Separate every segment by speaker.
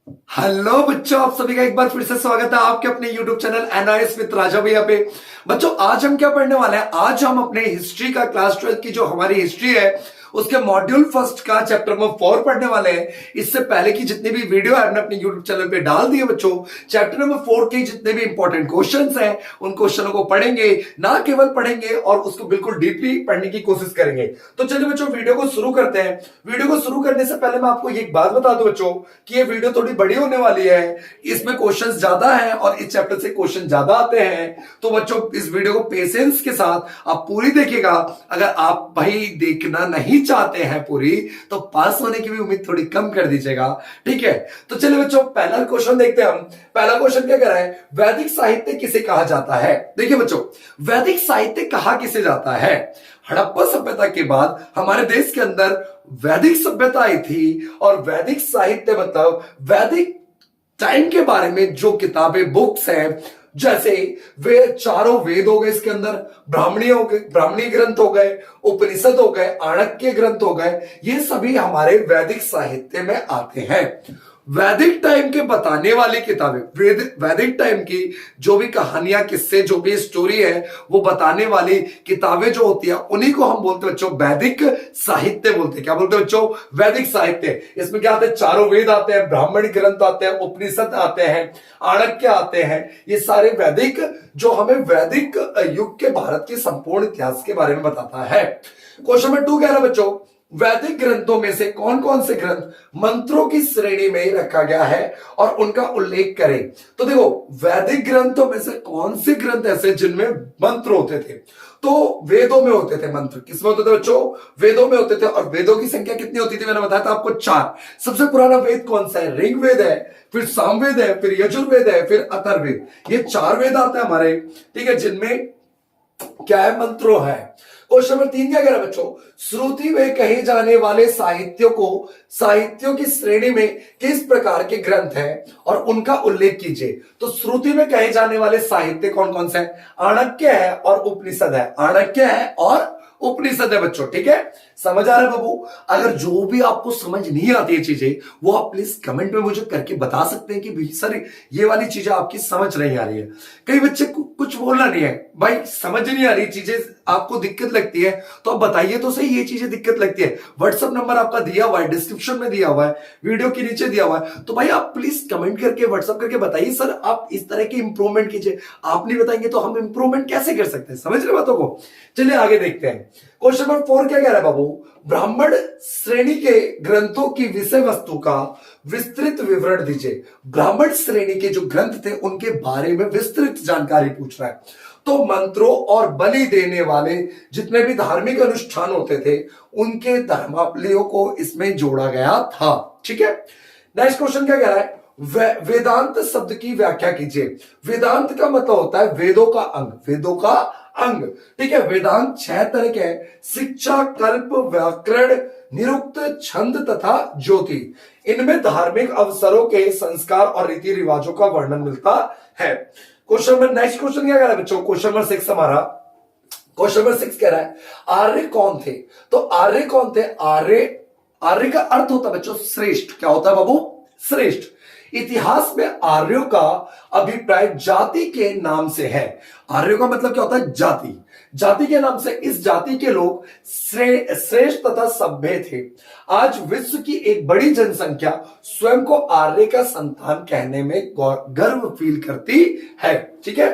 Speaker 1: Hello बच्चों, आप सभी का एक बार फिर से स्वागत है आपके अपने YouTube चैनल एनआईएस विद राजा भैया पे। बच्चों, आज हम क्या पढ़ने वाले हैं? आज हम अपने हिस्ट्री का क्लास 12 की जो हमारी हिस्ट्री है उसके मॉड्यूल फर्स्ट का चैप्टर नंबर 4 पढ़ने वाले हैं। इससे पहले की जितनी भी वीडियो है हमने अपने YouTube चैनल पे डाल दी है बच्चों। चैप्टर नंबर 4 के जितने भी इंपॉर्टेंट क्वेश्चंस हैं उन क्वेश्चनों को पढ़ेंगे, ना केवल पढ़ेंगे और उसको बिल्कुल डीपली पढ़ने की कोशिश करेंगे। तो चलिए बच्चों, वीडियो को शुरू करते हैं। वीडियो को शुरू करने से पहले मैं आपको एक बात बता दूं बच्चों कि ये वीडियो थोड़ी बड़ी होने वाली है, इसमें क्वेश्चंस ज्यादा हैं और इस चैप्टर से क्वेश्चन ज्यादा आते हैं। तो बच्चों, इस वीडियो को पेशेंस के साथ आप पूरी देखिएगा। अगर आप भाई देखना नहीं चाहते हैं पूरी, तो पास होने की भी उम्मीद थोड़ी कम कर दीजिएगा, ठीक है? तो चलिए बच्चों, पहला क्वेश्चन देखते हैं हम। पहला क्वेश्चन क्या कह रहा है? वैदिक साहित्य किसे कहा जाता है? देखिए बच्चों, वैदिक साहित्य कहा किसे जाता है? हड़प्पा सभ्यता के बाद हमारे देश के अंदर वैदिक सभ्यता आई थी और वैदिक साहित्य मतलब वैदिक टाइम के बारे में जो किताबें, बुक्स हैं, जैसे वे चारों वेद हो गए, इसके अंदर ब्राह्मणी ग्रंथ हो गए, उपनिषद हो गए, आणक्य ग्रंथ हो गए, ये सभी हमारे वैदिक साहित्य में आते हैं। वैदिक टाइम के बताने वाली किताबें, वैदिक टाइम की जो भी कहानियां, किस्से, जो भी स्टोरी है वो बताने वाली किताबें जो होती है उन्हीं को हम बोलते हैं बच्चों वैदिक साहित्य बोलते हैं। क्या बोलते हैं बच्चों? वैदिक साहित्य। इसमें क्या आते हैं? चारों वेद आते हैं, ब्राह्मण ग्रंथ आते हैं, उपनिषद आते हैं, आणक्य आते हैं। ये सारे वैदिक जो हमें वैदिक युग के भारत के संपूर्ण इतिहास के बारे में बताता है। क्वेश्चन नंबर 2 कह रहा है बच्चों, वैदिक ग्रंथों में से कौन कौन से ग्रंथ मंत्रों की श्रेणी में रखा गया है और उनका उल्लेख करें। तो देखो, वैदिक ग्रंथों में से कौन से ग्रंथ ऐसे जिनमें मंत्र होते थे? तो वेदों में होते थे मंत्र। किसमें होते थे बच्चों? वेदों में होते थे। और वेदों की संख्या कितनी होती थी? मैंने बताया था आपको 4। सबसे पुराना वेद कौन सा है? ऋग्वेद है, फिर सामवेद है, फिर यजुर्वेद है, फिर अथर्ववेद। ये 4 वेद आते हैं हमारे, ठीक है, जिनमें क्या है? मंत्रों है। क्वेश्चन नंबर 3 क्या कह रहा है बच्चों? श्रुति में कहे जाने वाले साहित्यों की श्रेणी में किस प्रकार के ग्रंथ हैं और उनका उल्लेख कीजिए। तो श्रुति में कहे जाने वाले साहित्य कौन कौन से हैं? आणक्य है और उपनिषद है। आणक्य है और उपनिषद है बच्चों, ठीक है? समझ आ रहा है बाबू? अगर जो भी आपको समझ नहीं आती है चीजें, वो आप प्लीज कमेंट में मुझे करके बता सकते हैं कि सर ये वाली चीजें आपकी समझ नहीं आ रही है। कई बच्चे कुछ बोलना नहीं है, भाई समझ नहीं आ रही चीजें, आपको दिक्कत लगती है तो आप बताइए तो सही, ये चीजें दिक्कत लगती है। व्हाट्सएप नंबर आपका दिया हुआ है, डिस्क्रिप्शन में दिया हुआ है, वीडियो के नीचे दिया हुआ है। तो भाई आप प्लीज कमेंट करके, व्हाट्सएप करके बताइए सर आप इस तरह की इंप्रूवमेंट कीजिए। आप नहीं बताएंगे तो हम इंप्रूवमेंट कैसे कर सकते हैं? समझ रहे बातों को? चलिए आगे देखते हैं। क्वेश्चन नंबर 4 क्या कह रहा है बाबू? ब्राह्मण श्रेणी के ग्रंथों की विषय वस्तु का विस्तृत विवरण दीजिए। ब्राह्मण श्रेणी के जो ग्रंथ थे उनके बारे में विस्तृत जानकारी पूछ रहा है। तो मंत्रों और बलि देने वाले जितने भी धार्मिक अनुष्ठान होते थे उनके धर्मावलियों को इसमें जोड़ा गया था, ठीक है? नेक्स्ट क्वेश्चन क्या कह रहा है? वेदांत शब्द की व्याख्या कीजिए। वेदांत का मतलब होता है वेदों का अंग, वेदों का अंग, ठीक है? वेदांत 6 तरह के हैं: शिक्षा, कल्प, व्याकरण, निरुक्त, छंद तथा ज्योति। इनमें धार्मिक अवसरों के संस्कार और रीति रिवाजों का वर्णन मिलता है। क्वेश्चन नंबर नेक्स्ट क्वेश्चन क्या कह रहा है बच्चों? क्वेश्चन नंबर 6 हमारा। क्वेश्चन नंबर 6 कह रहा है आर्य कौन थे? तो आर्य कौन थे? आर्य का अर्थ होता है बच्चों श्रेष्ठ। क्या होता है बाबू? श्रेष्ठ। इतिहास में आर्यों का अभिप्राय जाति के नाम से है। आर्यों का मतलब क्या होता है? जाति। जाति के नाम से इस जाति के लोग श्रेष्ठ तथा सभ्य थे। आज विश्व की एक बड़ी जनसंख्या स्वयं को आर्य का संतान कहने में गर्व फील करती है, ठीक है?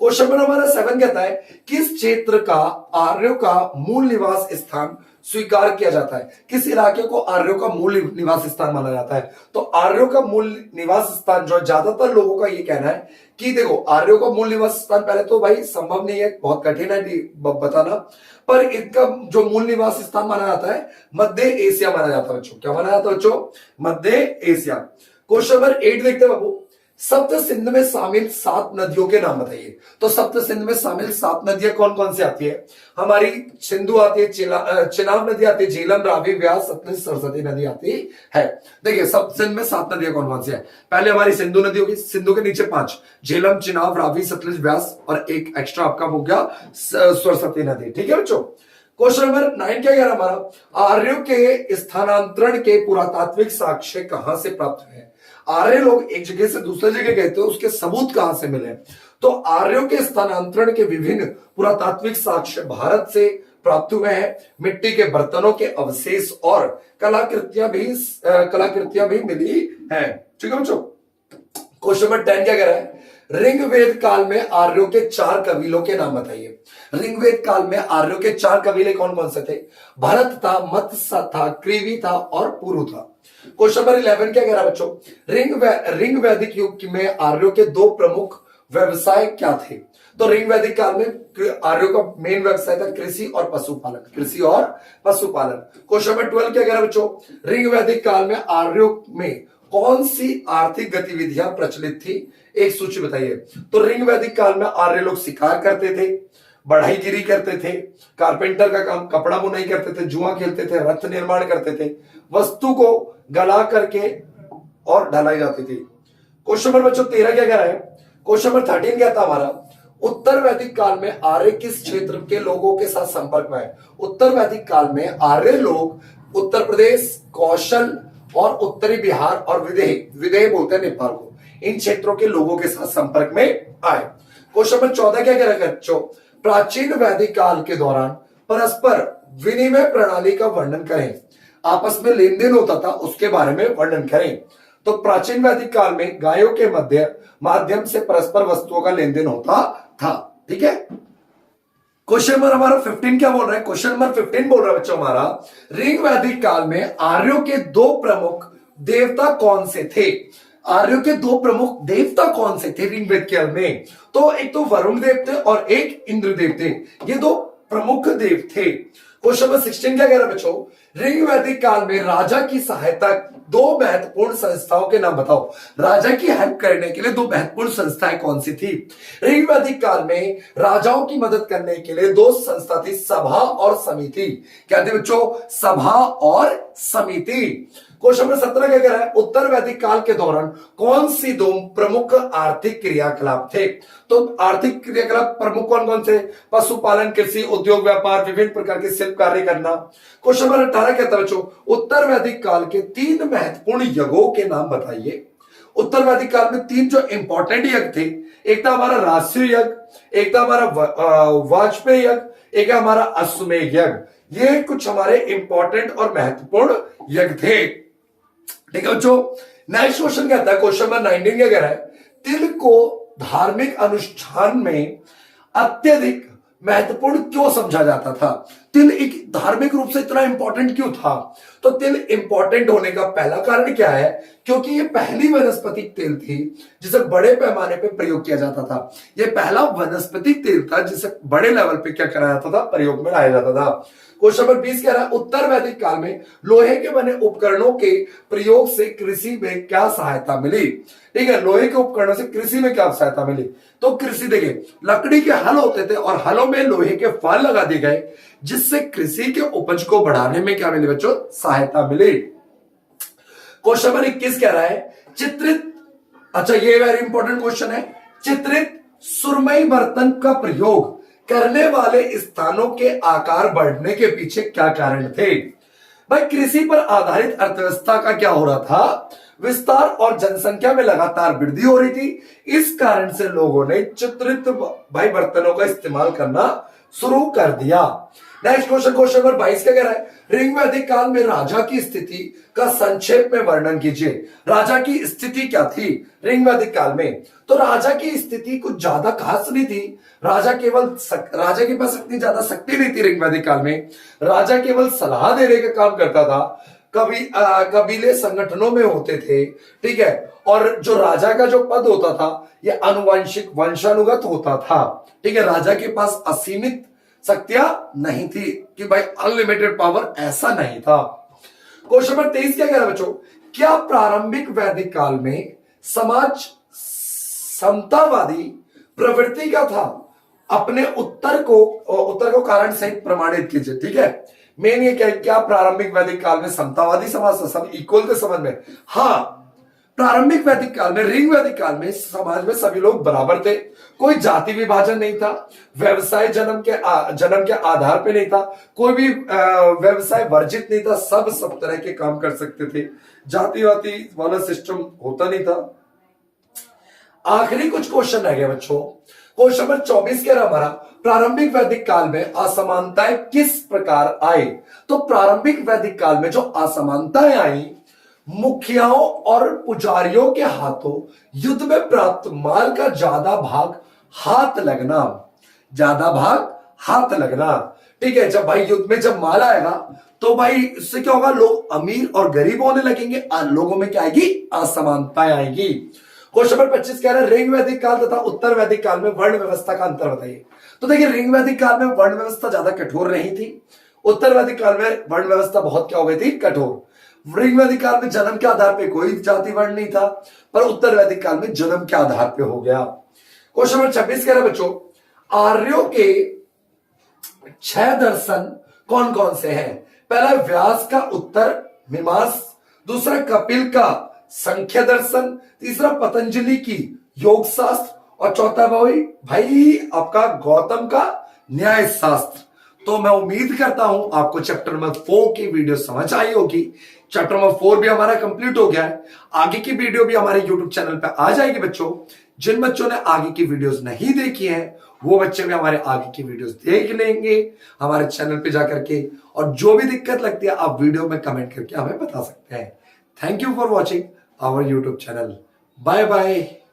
Speaker 1: क्वेश्चन नंबर हमारा 7 कहता है किस क्षेत्र का आर्यों का मूल निवास स्थान स्वीकार किया जाता है? किस इलाके को आर्यों का मूल निवास स्थान माना जाता है? तो आर्यों का मूल निवास स्थान जो ज्यादातर लोगों का ये कहना है कि देखो, आर्यों का मूल निवास स्थान पहले तो भाई संभव नहीं है, बहुत कठिन है बताना, पर इनका जो मूल निवास स्थान माना जाता है मध्य एशिया माना जाता है बच्चों। क्या माना जाता है बच्चों? मध्य एशिया। क्वेश्चन नंबर 8 देखते हैं बाबू। सप्त सिंध में शामिल 7 नदियों के नाम बताइए। तो सप्त सिंध में शामिल 7 नदियां कौन कौन सी आती है? हमारी सिंधु आती है, चिनाब नदी आती है, झेलम, रावी, व्यास, सतलुज, सरस्वती नदी आती है। देखिए सप्त सिंध में 7 नदियां कौन कौन सी है? पहले हमारी सिंधु नदी होगी, सिंधु के नीचे 5: झेलम, चिनाब, रावी, सतलुज, व्यास और एक एक्स्ट्रा आपका हो गया सरस्वती नदी, ठीक है बच्चों? क्वेश्चन नंबर 9 क्या कह रहा है हमारा, आर्यों के स्थानांतरण के पुरातात्विक साक्ष्य कहां से प्राप्त हुए हैं। आर्य लोग एक जगह से दूसरे जगह गए थे, उसके सबूत कहां से मिले। तो आर्यों के स्थानांतरण के विभिन्न पुरातात्विक साक्ष्य भारत से प्राप्त हुए हैं। मिट्टी के बर्तनों के अवशेष और कलाकृतियां भी मिली हैं। ठीक है बच्चों। क्वेश्चन नंबर 10 क्या कह रहा है, ऋग्वेद काल में आर्यों के 4 कबीलों के नाम बताइए। ऋग्वेद काल में आर्यों के 4 कबीले कौन कौन से थे। भरत था, मत्स्य था, कृवि था और पुरु था। क्वेश्चन नंबर 11 क्या कह रहा है बच्चों, ऋग वैदिक युग में आर्यों के 2 प्रमुख व्यवसाय क्या थे। तो ऋग वैदिक काल में आर्यों का मेन व्यवसाय था कृषि और पशुपालन, कृषि और पशुपालन। क्वेश्चन नंबर 12 क्या कह रहा है बच्चों, ऋग वैदिक काल में आर्यों में कौन सी आर्थिक गतिविधियां प्रचलित थी, एक सूची बताइए। तो ऋग वैदिक काल में आर्य लोग शिकार करते थे, बढ़ाईगिरी करते थे, कारपेंटर का काम, कपड़ा बुनाई करते थे, जुआ खेलते थे, रथ निर्माण करते थे, वस्तु को गला करके और ढलाई जाती थी। क्वेश्चन नंबर बच्चों 13 क्या कह रहा है, क्वेश्चन नंबर 13 क्या था हमारा, उत्तर वैदिक काल में आर्य किस क्षेत्र के लोगों के साथ संपर्क में है। उत्तर वैदिक काल में आर्य लोग उत्तर प्रदेश, कौशल और उत्तरी बिहार और विदेह बोलते हैं नेपाल को, इन क्षेत्रों के लोगों के साथ संपर्क में आए। क्वेश्चन नंबर 14 क्या कह रहा है बच्चों, प्राचीन वैदिक काल के दौरान परस्पर विनिमय प्रणाली का वर्णन करें। आपस में लेन देन होता था, उसके बारे में वर्णन करें। तो प्राचीन वैदिक काल में गायों के माध्यम से परस्पर वस्तुओं का लेन देन होता था। ठीक है। क्वेश्चन नंबर हमारा 15 क्या बोल रहा है, क्वेश्चन नंबर 15 बोल रहा है बच्चों हमारा, ऋग वैदिक काल में आर्यों के 2 प्रमुख देवता कौन से थे। आर्यों के 2 प्रमुख देवता कौन से थे ऋग्वेद काल में। तो एक तो वरुण देव थे और एक इंद्रदेव थे, ये 2 प्रमुख देव थे। क्वेश्चन नंबर 16 क्या कह रहा है बच्चों, ऋग वैदिक काल में राजा की सहायता 2 महत्वपूर्ण संस्थाओं के नाम बताओ। राजा की हेल्प करने के लिए 2 महत्वपूर्ण संस्थाएं कौन सी थी। ऋग वैदिक काल में राजाओं की मदद करने के लिए 2 संस्था थी, सभा और समिति। क्या थी बच्चों, सभा और समिति। क्वेश्चन नंबर 17 क्या कह रहा है, उत्तर वैदिक काल के दौरान कौन सी 2 प्रमुख आर्थिक क्रियाकलाप थे। तो आर्थिक क्रियाकलाप प्रमुख कौन कौन से, पशुपालन, कृषि, उद्योग, व्यापार, विभिन्न प्रकार के शिल्प कार्य करना। क्वेश्चन नंबर 18 कहता है बच्चों, उत्तर वैदिक काल के 3 महत्वपूर्ण यज्ञों के नाम बताइए। उत्तर वैदिक काल में 3 जो इंपॉर्टेंट यज्ञ थे, एक था हमारा राष्ट्रीय यज्ञ, एक था हमारा वाजपेयी यज्ञ, एक है हमारा अश्वमेध यज्ञ। ये कुछ हमारे इंपॉर्टेंट और महत्वपूर्ण यज्ञ थे। ठीक है बच्चों। नेक्स्ट क्वेश्चन कहता है, क्वेश्चन नंबर 19 क्या कह रहा है, तिल को धार्मिक अनुष्ठान में अत्यधिक महत्वपूर्ण क्यों समझा जाता था। तिल एक धार्मिक रूप से इतना इंपॉर्टेंट क्यों था। तो तिल इंपॉर्टेंट होने का पहला कारण क्या है, क्योंकि ये पहली वनस्पतिक तेल थी जिसे बड़े पैमाने पे प्रयोग किया जाता था। ये पहला वनस्पतिक तेल था जिसे बड़े लेवल पे क्या करा जाता था, प्रयोग में लाया जाता था। क्वेश्चन नंबर 20 कह रहा है, उत्तर वैदिक काल में लोहे के बने उपकरणों के प्रयोग से कृषि में क्या सहायता मिली। ठीक है, लोहे के उपकरणों से कृषि में क्या सहायता मिली। तो कृषि देखिए, लकड़ी के हल होते थे और हलों में लोहे के फाल लगा दिए गए, जिससे कृषि के उपज को बढ़ाने में क्या मिली बच्चों, सहायता मिली। क्वेश्चन नंबर 21 कह रहा है, चित्रित, अच्छा ये वेरी इंपॉर्टेंट क्वेश्चन है, चित्रित सुरमई बर्तन का प्रयोग करने वाले स्थानों के आकार बढ़ने के पीछे क्या कारण थे। भाई कृषि पर आधारित अर्थव्यवस्था का क्या हो रहा था, विस्तार और जनसंख्या में लगातार वृद्धि हो रही थी। इस कारण से लोगों ने चित्रित भाई बर्तनों का इस्तेमाल करना शुरू कर दिया। नेक्स्ट क्वेश्चन, क्वेश्चन नंबर 22 क्या कह रहा है, ऋग वैदिक काल में राजा की स्थिति का संक्षेप में वर्णन कीजिए। राजा की स्थिति क्या थी ऋग वैदिक काल में। तो राजा की स्थिति कुछ ज्यादा खास नहीं थी। राजा के पास इतनी ज्यादा शक्ति नहीं थी ऋग वैदिक काल में। राजा केवल सलाह देने का काम करता था। कबीले संगठनों में होते थे, ठीक है, और जो राजा का जो पद होता था यह आनुवंशिक वंशानुगत होता था। ठीक है, राजा के पास असीमित शक्तियां नहीं थी कि भाई अनलिमिटेड पावर, ऐसा नहीं था। क्वेश्चन नंबर 23 क्या कह रहा है बच्चों, क्या प्रारंभिक वैदिक काल में समाज समतावादी प्रवृत्ति का था। अपने उत्तर को कारण सहित प्रमाणित कीजिए। ठीक है, मेन ये क्या प्रारंभिक वैदिक काल में समतावादी समाज था, सब इक्वल थे समझ में। हाँ, प्रारंभिक वैदिक काल में, रिंग वैदिक काल में समाज में सभी लोग बराबर थे, कोई जाति विभाजन नहीं था, व्यवसाय जन्म के आधार पे नहीं था, कोई भी व्यवसाय वर्जित नहीं था, सब तरह के काम कर सकते थे, जातिवादी वाला सिस्टम होता नहीं था। आखिरी कुछ क्वेश्चन रह गए बच्चों। क्वेश्चन नंबर 24 कह रहा हमारा, प्रारंभिक वैदिक काल में असमानताएं किस प्रकार आई। तो प्रारंभिक वैदिक काल में जो असमानताएं आई, मुखियाओं और पुजारियों के हाथों युद्ध में प्राप्त माल का ज्यादा भाग हाथ लगना। ठीक है, जब भाई युद्ध में जब माल आएगा तो भाई इससे क्या होगा, लोग अमीर और गरीब होने लगेंगे, लोगों में क्या आएगी, असमानताएं आएगी। क्वेश्चन नंबर 25 कह रहा है, रिंग वैदिक काल तथा उत्तर वैदिक काल में वर्ण व्यवस्था का अंतर बताइए। तो देखिए, रिंग वैदिक काल में वर्ण व्यवस्था ज्यादा कठोर नहीं थी, उत्तर वैदिक काल में वर्ण व्यवस्था बहुत क्या हो गई थी, कठोर। रिंग वैदिक काल में जन्म के आधार पे कोई जाति वर्ण नहीं था, पर उत्तर वैदिक काल में जन्म के आधार पे हो गया। क्वेश्चन नंबर 26 कह रहा है बच्चों, आर्यों के 6 दर्शन कौन कौन से हैं। पहला व्यास का उत्तर मीमांस, दूसरा कपिल का संख्या दर्शन, तीसरा पतंजलि की योग शास्त्र, और चौथा भाई आपका गौतम का न्याय शास्त्र। तो मैं उम्मीद करता हूं आपको चैप्टर नंबर 4 की वीडियो समझ आई होगी। चैप्टर नंबर 4 भी हमारा कंप्लीट हो गया है, आगे की वीडियो भी हमारे यूट्यूब चैनल पे आ जाएगी बच्चों। जिन बच्चों ने आगे की वीडियोस नहीं देखी हैं, वो बच्चे भी हमारे आगे की वीडियोस देख लेंगे हमारे चैनल पे जाकर के, और जो भी दिक्कत लगती है आप वीडियो में कमेंट करके हमें बता सकते हैं। Thank you for watching our YouTube channel. Bye bye.